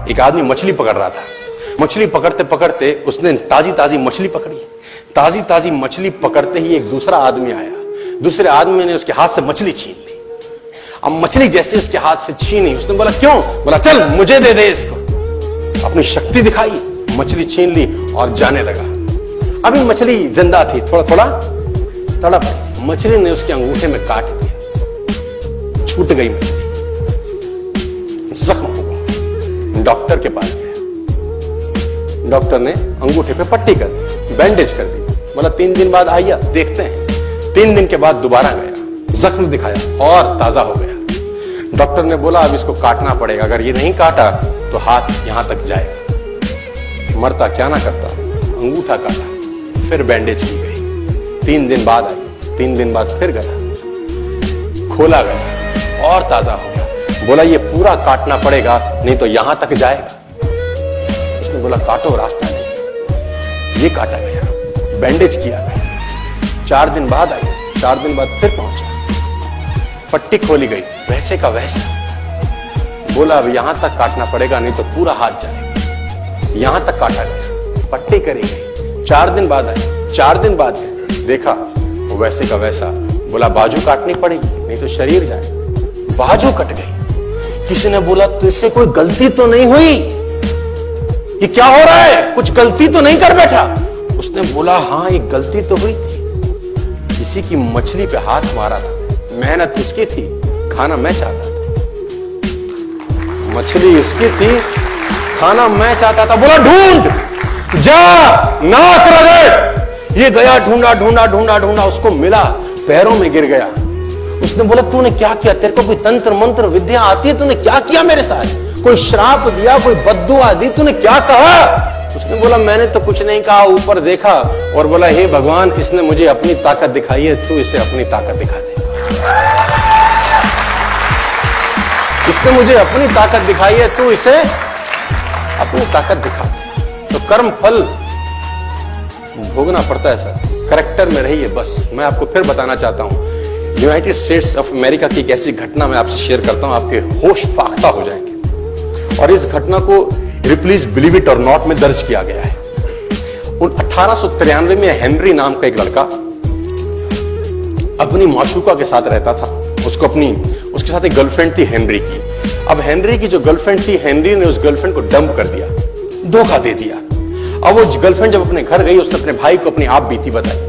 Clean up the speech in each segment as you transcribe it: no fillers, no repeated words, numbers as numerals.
एक आदमी मछली पकड़ रहा था। मछली पकड़ते पकड़ते उसने ताजी ताजी मछली पकड़ी। ताजी ताजी मछली पकड़ते ही एक दूसरा आदमी आया। दूसरे आदमी ने उसके हाथ से मछली छीन ली। अब मछली जैसे उसके हाथ से छीनी, उसने बोला क्यों? बोला चल मुझे दे दे इसको। अपनी शक्ति दिखाई, मछली छीन ली और जाने लगा। अभी मछली जिंदा थी, थोड़ा थोड़ा तड़प रही थी। मछली ने उसके अंगूठे में काट दिया, छूट गई मछली, जख्म हुआ। डॉक्टर के पास गया। डॉक्टर ने अंगूठे पे पट्टी कर दी, बैंडेज कर दी। बोला 3 दिन बाद आइए देखते हैं। 3 दिन के बाद दोबारा गया, जख्म दिखाया और ताजा हो गया। डॉक्टर ने बोला अब इसको काटना पड़ेगा, अगर ये नहीं काटा तो हाथ यहां तक जाएगा। मरता क्या ना करता, अंगूठा काटा, फिर बैंडेज की गई। 3 दिन बाद आई, 3 दिन बाद फिर गया, खोला गया और ताजा हो गया। बोला ये पूरा काटना पड़ेगा नहीं तो यहां तक जाएगा। उसने बोला काटो, रास्ता नहीं। ये काटा गया, बैंडेज किया गया। 4 दिन बाद आई, 4 दिन बाद फिर पहुंचा, पट्टी खोली गई, वैसे का वैसा। बोला अब यहां तक काटना पड़ेगा नहीं तो पूरा हाथ जाएगा। यहां तक काटा गया, पट्टी करी गई। 4 दिन बाद आई, 4 दिन बाद देखा वैसे का वैसा। बोला बाजू काटनी पड़ेगी नहीं तो शरीर जाए। बाजू कट गई। किसी ने बोला तुझसे कोई गलती तो नहीं हुई? ये क्या हो रहा है? कुछ गलती तो नहीं कर बैठा? उसने बोला हाँ एक गलती तो हुई थी। किसी की मछली पे हाथ मारा था, मेहनत उसकी थी, खाना मैं चाहता था। मछली उसकी थी, खाना मैं चाहता था। बोला ढूंढ, जा, नाक रगड़। ये गया, ढूंढा ढूंढा ढूंढा ढूंढा, उसको मिला, पैरों में गिर गया। उसने बोला तूने क्या किया? तेरे को कोई तंत्र मंत्र विद्या आती है? तूने क्या किया मेरे साथ? कोई श्राप दिया, कोई बद्दुआ दी? तूने क्या कहा? उसने बोला मैंने तो कुछ नहीं कहा, ऊपर देखा और बोला हे भगवान इसने मुझे अपनी ताकत दिखाई है, तू इसे अपनी ताकत दिखा दे। इसने मुझे अपनी ताकत दिखाई है, तू इसे अपनी ताकत दिखा दे। तो कर्म फल भोगना पड़ता है सर, करेक्टर में रहिए बस। मैं आपको फिर बताना चाहता हूं, यूनाइटेड स्टेट्स ऑफ अमेरिका की एक ऐसी घटना मैं आपसे शेयर करता हूं, आपके होश फाख्ता हो जाएंगे। और इस घटना को प्लीज बिलीव इट और नॉट में दर्ज किया गया है। 1893 में हेनरी नाम का एक लड़का अपनी माशूका के साथ रहता था। उसके साथ एक गर्लफ्रेंड थी हेनरी की। अब हेनरी की जो गर्लफ्रेंड थी, हेनरी ने उस गर्लफ्रेंड को डंप कर दिया, धोखा दे दिया। अब वो गर्लफ्रेंड जब अपने घर गई, उसने अपने भाई को अपनी आप बीती बताई।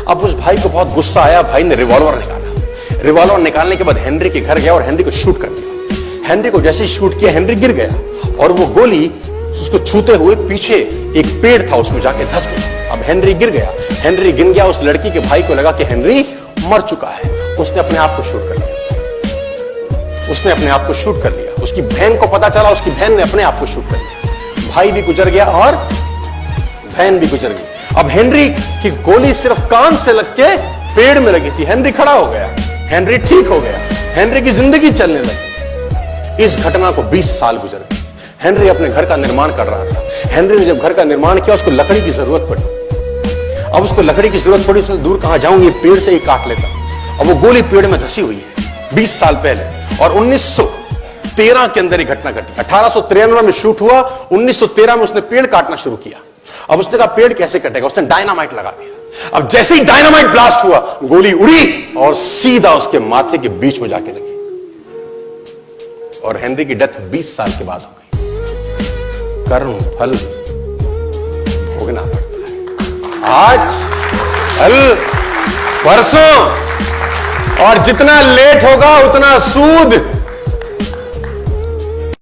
अब उस भाई को बहुत गुस्सा आया, भाई ने रिवॉल्वर निकाला। रिवॉल्वर निकालने के बाद हेनरी के घर गया और हेनरी को शूट कर दिया। हेनरी को जैसे ही शूट किया, हेनरी गिर गया और वो गोली उसको छूते हुए पीछे एक पेड़ था उसमें जाके धंस गई। अब हेनरी गिर गया, हेनरी गिर गया। उस लड़की के भाई को लगा कि हेनरी मर चुका है, उसने अपने आप को शूट कर लिया। उसने अपने आप को शूट कर लिया। उसकी बहन को पता चला, उसकी बहन ने अपने आप को शूट कर लिया। भाई भी गुजर गया और बहन भी गुजर गई। अब हेनरी की गोली सिर्फ कान से लग के पेड़ में लगी थी। हेनरी खड़ा हो गया, हेनरी ठीक हो गया, हेनरी की जिंदगी चलने लगी। इस घटना को 20 साल गुजर गए। हेनरी अपने घर का निर्माण कर रहा था। हेनरी ने जब घर का निर्माण किया, उसको लकड़ी की जरूरत पड़ी। अब उसको लकड़ी की जरूरत पड़ी, उसने दूर कहां जाऊं, ये पेड़ से ही काट लेता। अब वो गोली पेड़ में धसी हुई है 20 साल पहले। और 1913 के अंदर ये घटना घटी। 1893 में शूट हुआ, 1913 में उसने पेड़ काटना शुरू किया। अब उसने कहा पेड़ कैसे कटेगा? उसने डायनामाइट लगा दिया। अब जैसे ही डायनामाइट ब्लास्ट हुआ, गोली उड़ी और सीधा उसके माथे के बीच में जाके लगी और हेनरी की डेथ 20 साल के बाद हो गई। कर्म फल भोगना पड़ता है, आज कल परसों, और जितना लेट होगा उतना सूद।